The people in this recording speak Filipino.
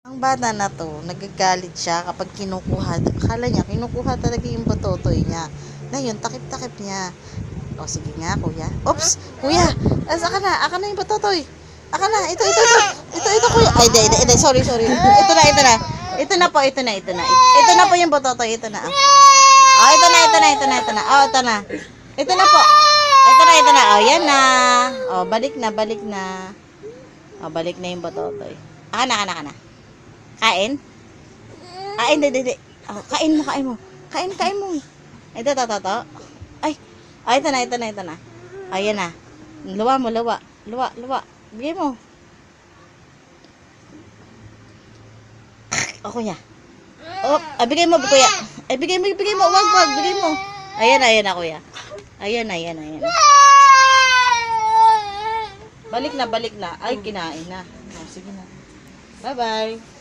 Ang bata na to, nagagalit siya kapag kinukuha. Akala niya, kinukuha talaga yung bototoy niya. Ngayon, takip-takip niya. O, sige nga, kuya. Oops! Kuya! Aka na yung bototoy. Aka na, ito, kuya. Ay, hindi, sorry. Ito na. Ito na po. Ito na po yung bototoy, ito na. Oh, ito na. Oh, ito na. Ito na po. Ito na. Oh, yan na. Oh, balik na. Oh, balik na yung bototoy. Aka na. Kain? Hindi. Oh, kain mo. Kain mo. Ito. Ay, ito na. Ayan na. Luwa mo. Bigay mo. O, kuya. Oh, bigay mo, kuya. Bigay mo. Wag. Bigay mo. Ayan na, kuya. Ayan na. Balik na. Ay, kinain na. Oh, sige na. Bye-bye.